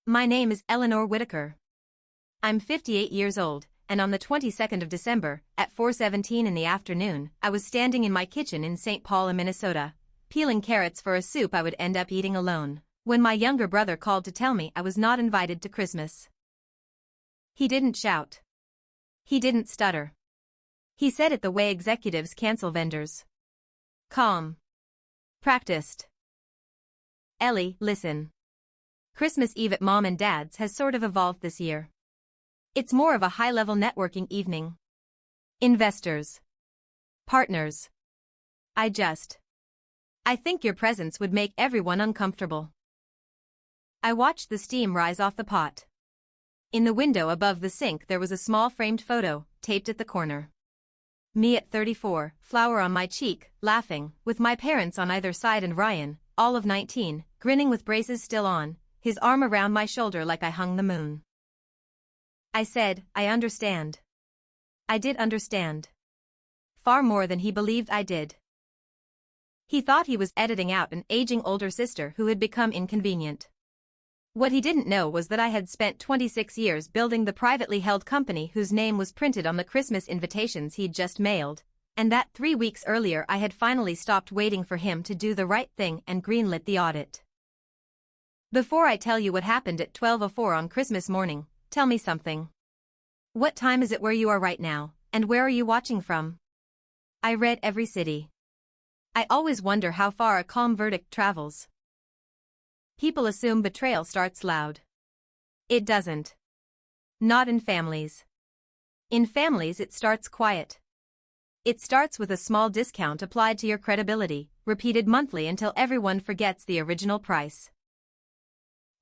My name is Eleanor Whitaker. I'm 58 years old, and on the 22nd of December, at 4:17 in the afternoon, I was standing in my kitchen in St. Paul, Minnesota, peeling carrots for a soup I would end up eating alone, when my younger brother called to tell me I was not invited to Christmas. He didn't shout. He didn't stutter. He said it the way executives cancel vendors. Calm. Practiced. Ellie, listen. Christmas Eve at Mom and Dad's has sort of evolved this year. It's more of a high-level networking evening. Investors. Partners. I think your presence would make everyone uncomfortable. I watched the steam rise off the pot. In the window above the sink there was a small framed photo, taped at the corner. Me at 34, flower on my cheek, laughing, with my parents on either side and Ryan, all of 19, grinning with braces still on, his arm around my shoulder like I hung the moon. I said, I understand. I did understand. Far more than he believed I did. He thought he was editing out an aging older sister who had become inconvenient. What he didn't know was that I had spent 26 years building the privately held company whose name was printed on the Christmas invitations he'd just mailed, and that 3 weeks earlier I had finally stopped waiting for him to do the right thing and greenlit the audit. Before I tell you what happened at 12:04 on Christmas morning, tell me something. What time is it where you are right now, and where are you watching from? I read every city. I always wonder how far a calm verdict travels. People assume betrayal starts loud. It doesn't. Not in families. In families it starts quiet. It starts with a small discount applied to your credibility, repeated monthly until everyone forgets the original price.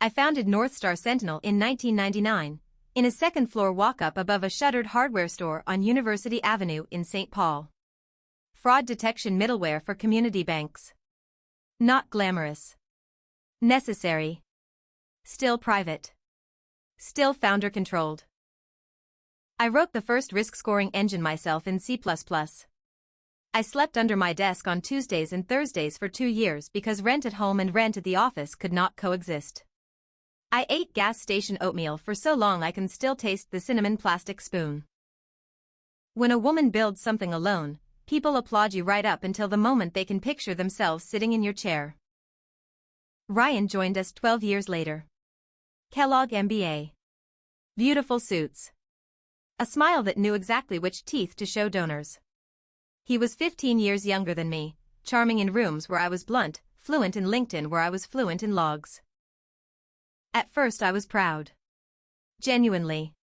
I founded Northstar Sentinel in 1999, in a second-floor walk-up above a shuttered hardware store on University Avenue in St. Paul. Fraud detection middleware for community banks. Not glamorous. Necessary. Still private. Still founder-controlled. I wrote the first risk-scoring engine myself in C++. I slept under my desk on Tuesdays and Thursdays for 2 years because rent at home and rent at the office could not coexist. I ate gas station oatmeal for so long I can still taste the cinnamon plastic spoon. When a woman builds something alone, people applaud you right up until the moment they can picture themselves sitting in your chair. Ryan joined us 12 years later. Kellogg MBA. Beautiful suits. A smile that knew exactly which teeth to show donors. He was 15 years younger than me, charming in rooms where I was blunt, fluent in LinkedIn where I was fluent in logs. At first I was proud. Genuinely.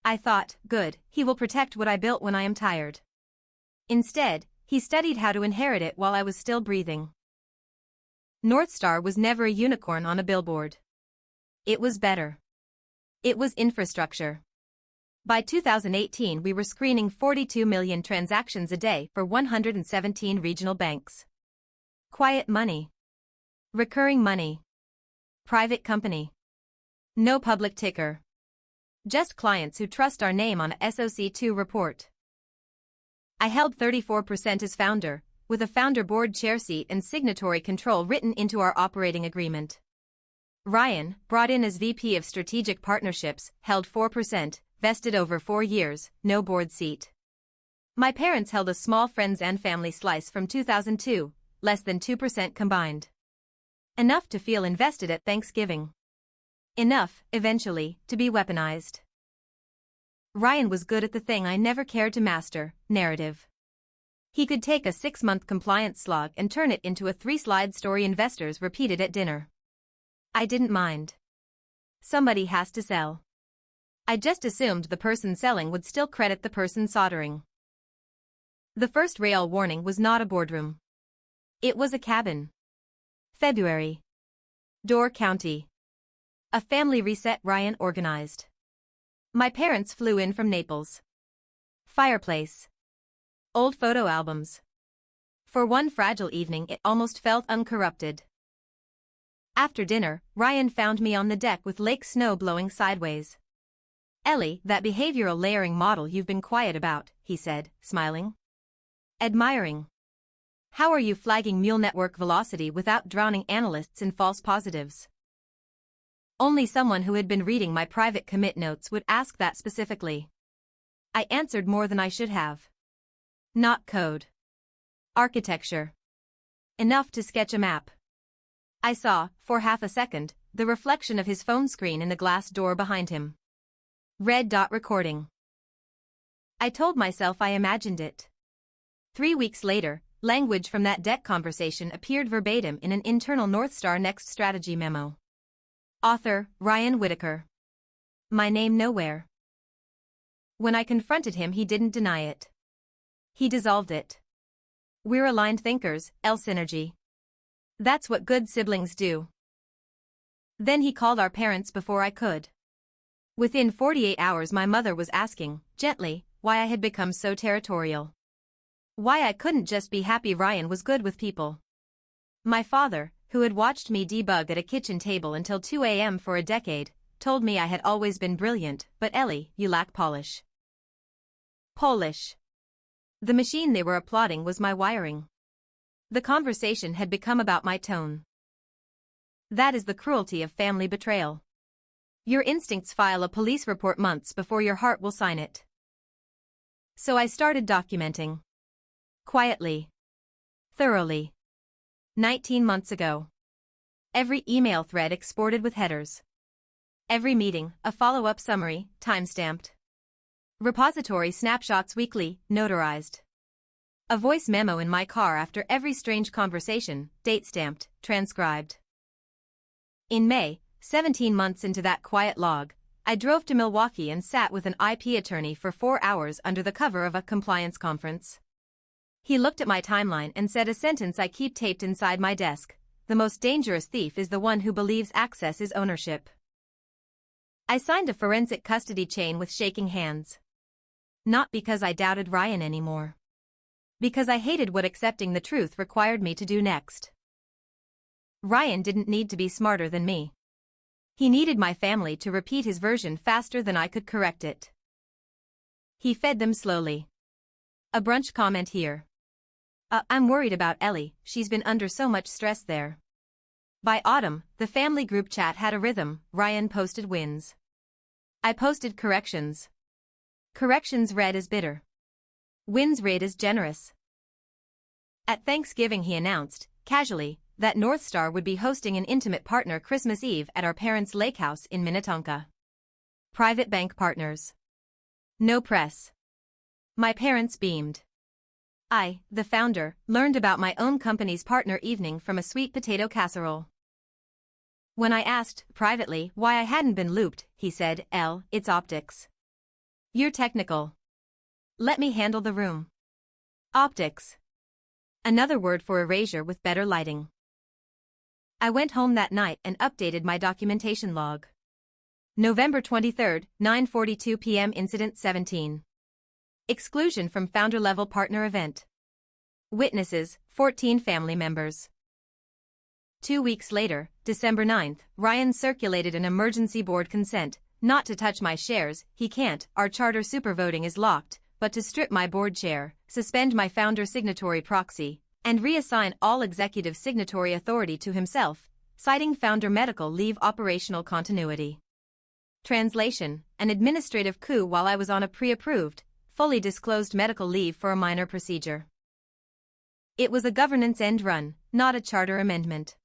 I thought, good, he will protect what I built when I am tired. Instead, he studied how to inherit it while I was still breathing. Northstar was never a unicorn on a billboard. It was better. It was infrastructure. By 2018 we were screening 42 million transactions a day for 117 regional banks. Quiet money. Recurring money. Private company. No public ticker. Just clients who trust our name on a SOC 2 report. I held 34% as founder, with a founder board chair seat and signatory control written into our operating agreement. Ryan, brought in as VP of Strategic Partnerships, held 4%, vested over 4 years, no board seat. My parents held a small friends and family slice from 2002, less than 2% combined. Enough to feel invested at Thanksgiving. Enough, eventually, to be weaponized. Ryan was good at the thing I never cared to master, narrative. He could take a 6-month compliance slog and turn it into a 3-slide story investors repeated at dinner. I didn't mind. Somebody has to sell. I just assumed the person selling would still credit the person soldering. The first rail warning was not a boardroom. It was a cabin. February. Door County. A family reset Ryan organized. My parents flew in from Naples. Fireplace. Old photo albums. For one fragile evening it almost felt uncorrupted. After dinner, Ryan found me on the deck with lake snow blowing sideways. Ellie, that behavioral layering model you've been quiet about, he said, smiling. Admiring. How are you flagging mule network velocity without drowning analysts in false positives? Only someone who had been reading my private commit notes would ask that specifically. I answered more than I should have. Not code. Architecture. Enough to sketch a map. I saw, for half a second, the reflection of his phone screen in the glass door behind him. Red dot recording. I told myself I imagined it. 3 weeks later, language from that deck conversation appeared verbatim in an internal Northstar Next strategy memo. Author, Ryan Whitaker. My name nowhere. When I confronted him, he didn't deny it. He dissolved it. We're aligned thinkers, L synergy. That's what good siblings do. Then he called our parents before I could. Within 48 hours my mother was asking, gently, why I had become so territorial. Why I couldn't just be happy Ryan was good with people. My father, who had watched me debug at a kitchen table until 2 a.m. for a decade, told me I had always been brilliant, but Ellie, you lack polish. Polish. The machine they were applauding was my wiring. The conversation had become about my tone. That is the cruelty of family betrayal. Your instincts file a police report months before your heart will sign it. So I started documenting. Quietly. Thoroughly. 19 months ago. Every email thread exported with headers. Every meeting, a follow-up summary, timestamped. Repository snapshots weekly, notarized. A voice memo in my car after every strange conversation, date-stamped, transcribed. In May, 17 months into that quiet log, I drove to Milwaukee and sat with an IP attorney for 4 hours under the cover of a compliance conference. He looked at my timeline and said a sentence I keep taped inside my desk: the most dangerous thief is the one who believes access is ownership. I signed a forensic custody chain with shaking hands. Not because I doubted Ryan anymore. Because I hated what accepting the truth required me to do next. Ryan didn't need to be smarter than me. He needed my family to repeat his version faster than I could correct it. He fed them slowly. A brunch comment here. I'm worried about Ellie, she's been under so much stress there. By autumn, the family group chat had a rhythm. Ryan posted wins. I posted corrections. Corrections read as bitter. Wins read as generous. At Thanksgiving he announced, casually, that Northstar would be hosting an intimate partner Christmas Eve at our parents' lake house in Minnetonka. Private bank partners. No press. My parents beamed. I, the founder, learned about my own company's partner evening from a sweet potato casserole. When I asked, privately, why I hadn't been looped, he said, it's optics. You're technical. Let me handle the room. Optics. Another word for erasure with better lighting. I went home that night and updated my documentation log. November 23, 9:42 p.m. Incident 17. Exclusion from founder-level partner event. Witnesses, 14 family members. 2 weeks later, December 9, Ryan circulated an emergency board consent, not to touch my shares, he can't, our charter supervoting is locked, but to strip my board chair, suspend my founder signatory proxy, and reassign all executive signatory authority to himself, citing founder medical leave operational continuity. Translation: an administrative coup while I was on a pre-approved, fully disclosed medical leave for a minor procedure. It was a governance end run, not a charter amendment.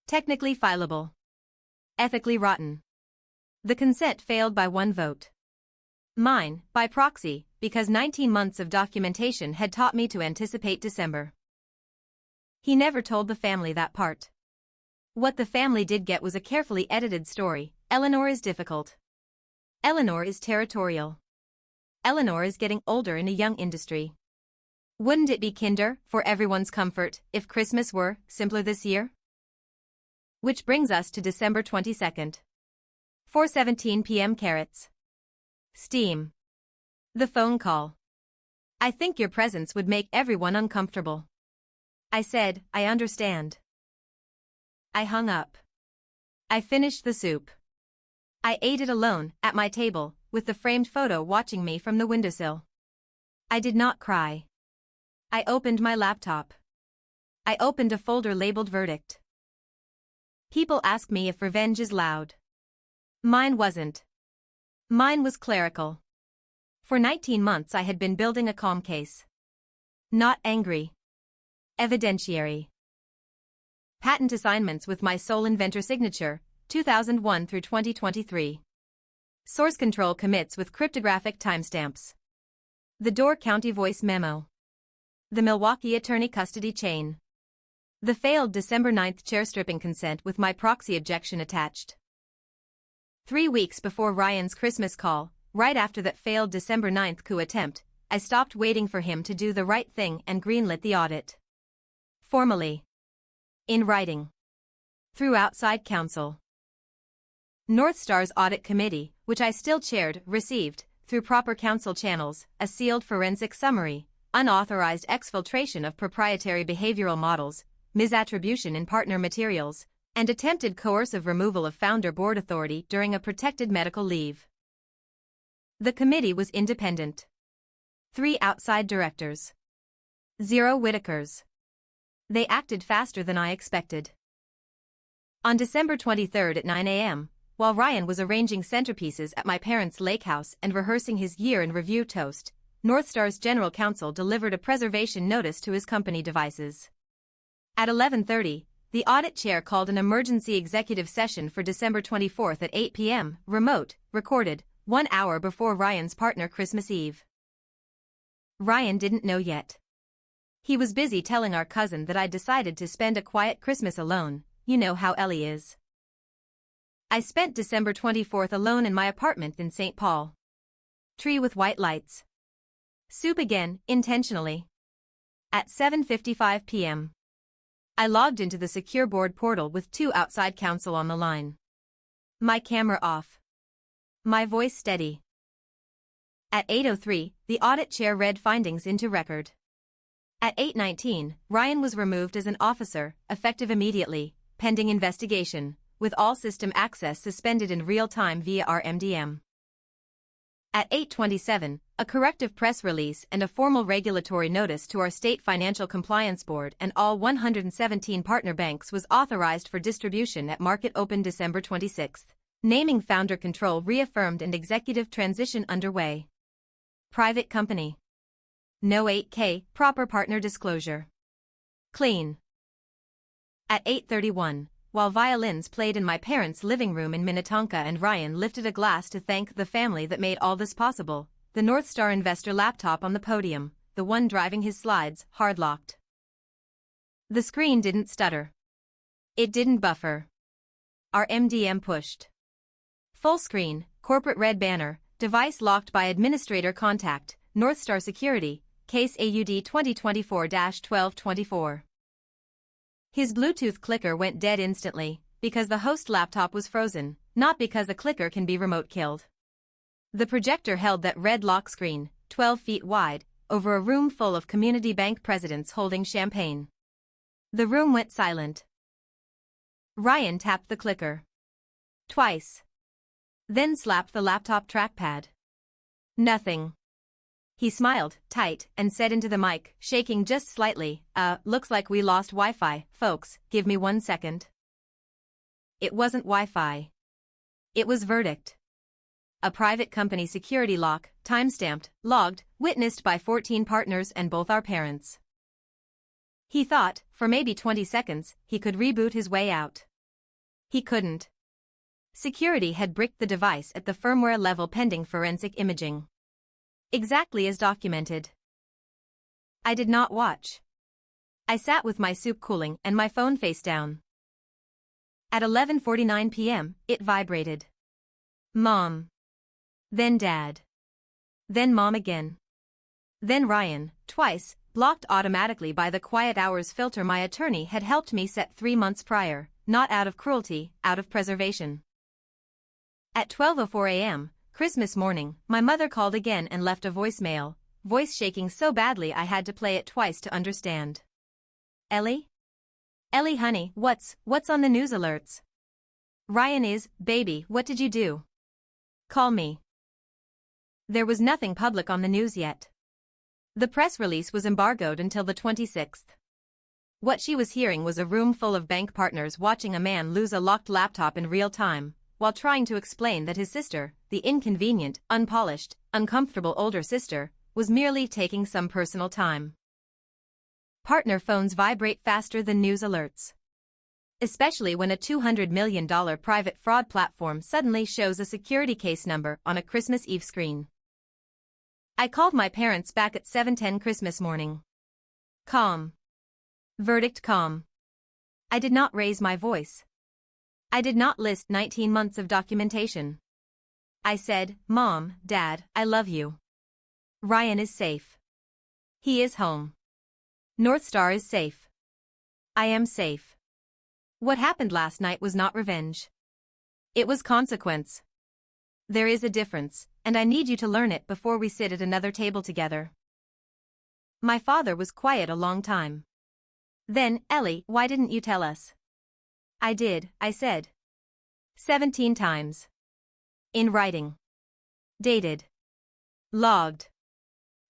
Technically fileable. Ethically rotten. The consent failed by 1 vote. Mine, by proxy, because 19 months of documentation had taught me to anticipate December. He never told the family that part. What the family did get was a carefully edited story. Eleanor is difficult. Eleanor is territorial. Eleanor is getting older in a young industry. Wouldn't it be kinder, for everyone's comfort, if Christmas were simpler this year? Which brings us to December 22nd. 4:17 p.m. Carrots. Steam. The phone call. I think your presence would make everyone uncomfortable. I said, I understand. I hung up. I finished the soup. I ate it alone, at my table, with the framed photo watching me from the windowsill. I did not cry. I opened my laptop. I opened a folder labeled Verdict. People ask me if revenge is loud. Mine wasn't. Mine was clerical. For 19 months I had been building a calm case. Not angry. Evidentiary. Patent assignments with my sole inventor signature, 2001 through 2023. Source control commits with cryptographic timestamps. The Door County voice memo. The Milwaukee attorney custody chain. The failed December 9th chair stripping consent with my proxy objection attached. 3 weeks before Ryan's Christmas call, right after that failed December 9th coup attempt, I stopped waiting for him to do the right thing and greenlit the audit. Formally. In writing. Through outside counsel. Northstar's audit committee, which I still chaired, received, through proper counsel channels, a sealed forensic summary, unauthorized exfiltration of proprietary behavioral models, misattribution in partner materials, and attempted coercive removal of founder board authority during a protected medical leave. The committee was independent. 3 outside directors. 0 Whitakers. They acted faster than I expected. On December 23 at 9 a.m., while Ryan was arranging centerpieces at my parents' lake house and rehearsing his year-in-review toast, Northstar's general counsel delivered a preservation notice to his company devices. At 11:30, the audit chair called an emergency executive session for December 24 at 8 p.m., remote, recorded, 1 hour before Ryan's partner Christmas Eve. Ryan didn't know yet. He was busy telling our cousin that I'd decided to spend a quiet Christmas alone, you know how Ellie is. I spent December 24 alone in my apartment in St. Paul. Tree with white lights. Soup again, intentionally. At 7:55 p.m. I logged into the secure board portal with 2 outside counsel on the line. My camera off. My voice steady. At 8:03, the audit chair read findings into record. At 8:19, Ryan was removed as an officer, effective immediately, pending investigation, with all system access suspended in real time via our MDM. At 8:27, a corrective press release and a formal regulatory notice to our State Financial Compliance Board and all 117 partner banks was authorized for distribution at market open December 26, naming founder control reaffirmed and executive transition underway. Private company. No 8K, proper partner disclosure. Clean. At 8:31, while violins played in my parents' living room in Minnetonka and Ryan lifted a glass to thank the family that made all this possible, the Northstar investor laptop on the podium, the one driving his slides, hard-locked. The screen didn't stutter. It didn't buffer. Our MDM pushed. Full screen, corporate red banner, device locked by administrator contact, Northstar Security, case AUD 2024-1224. His Bluetooth clicker went dead instantly, because the host laptop was frozen, not because a clicker can be remote killed. The projector held that red lock screen, 12 feet wide, over a room full of community bank presidents holding champagne. The room went silent. Ryan tapped the clicker. Twice. Then slapped the laptop trackpad. Nothing. He smiled, tight, and said into the mic, shaking just slightly, looks like we lost Wi-Fi, folks, give me 1 second. It wasn't Wi-Fi. It was verdict. A private company security lock, time-stamped, logged, witnessed by 14 partners and both our parents. He thought, for maybe 20 seconds, he could reboot his way out. He couldn't. Security had bricked the device at the firmware level pending forensic imaging. Exactly as documented. I did not watch. I sat with my soup cooling and my phone face down. At 11:49 p.m., it vibrated. Mom. Then Dad. Then Mom again. Then Ryan, twice, blocked automatically by the quiet hours filter my attorney had helped me set 3 months prior, not out of cruelty, out of preservation. At 12:04 a.m., Christmas morning, my mother called again and left a voicemail, voice shaking so badly I had to play it twice to understand. Ellie? Ellie honey, what's on the news alerts? Ryan is, baby, what did you do? Call me. There was nothing public on the news yet. The press release was embargoed until the 26th. What she was hearing was a room full of bank partners watching a man lose a locked laptop in real time, while trying to explain that his sister, the inconvenient, unpolished, uncomfortable older sister, was merely taking some personal time. Partner phones vibrate faster than news alerts. Especially when a $200 million private fraud platform suddenly shows a security case number on a Christmas Eve screen. I called my parents back at 7:10 Christmas morning. Calm. Verdict calm. I did not raise my voice. I did not list 19 months of documentation. I said, Mom, Dad, I love you. Ryan is safe. He is home. Northstar is safe. I am safe. What happened last night was not revenge. It was consequence. There is a difference, and I need you to learn it before we sit at another table together. My father was quiet a long time. Then, Ellie, why didn't you tell us? I did, I said. 17 times. In writing. Dated. Logged.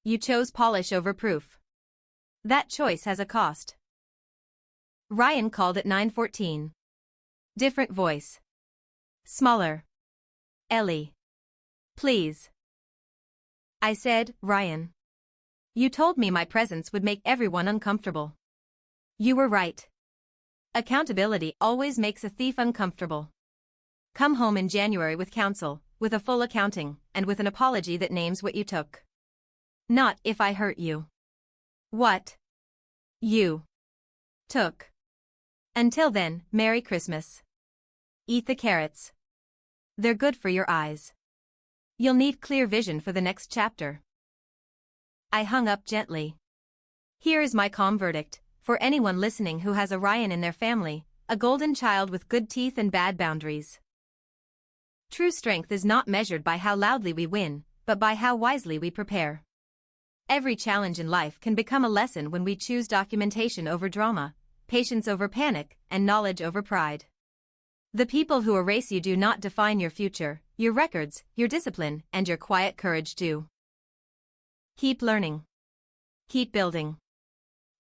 You chose polish over proof. That choice has a cost. Ryan called at 9:14. Different voice. Smaller. Ellie. Please. I said, Ryan. You told me my presence would make everyone uncomfortable. You were right. Accountability always makes a thief uncomfortable. Come home in January with counsel, with a full accounting, and with an apology that names what you took. Not if I hurt you. What? You. Took. Until then, Merry Christmas. Eat the carrots. They're good for your eyes. You'll need clear vision for the next chapter. I hung up gently. Here is my calm verdict, for anyone listening who has a Ryan in their family, a golden child with good teeth and bad boundaries. True strength is not measured by how loudly we win, but by how wisely we prepare. Every challenge in life can become a lesson when we choose documentation over drama, patience over panic, and knowledge over pride. The people who erase you do not define your future, your records, your discipline, and your quiet courage do. Keep learning. Keep building.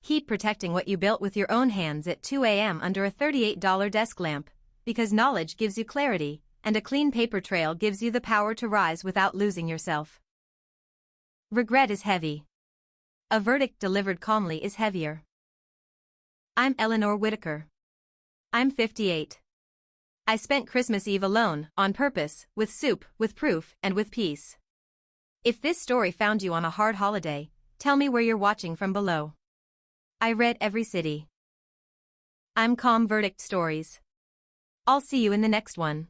Keep protecting what you built with your own hands at 2 a.m. under a $38 desk lamp, because knowledge gives you clarity, and a clean paper trail gives you the power to rise without losing yourself. Regret is heavy. A verdict delivered calmly is heavier. I'm Eleanor Whitaker. I'm 58. I spent Christmas Eve alone, on purpose, with soup, with proof, and with peace. If this story found you on a hard holiday, tell me where you're watching from below. I read every city. I'm Calm Verdict Stories. I'll see you in the next one.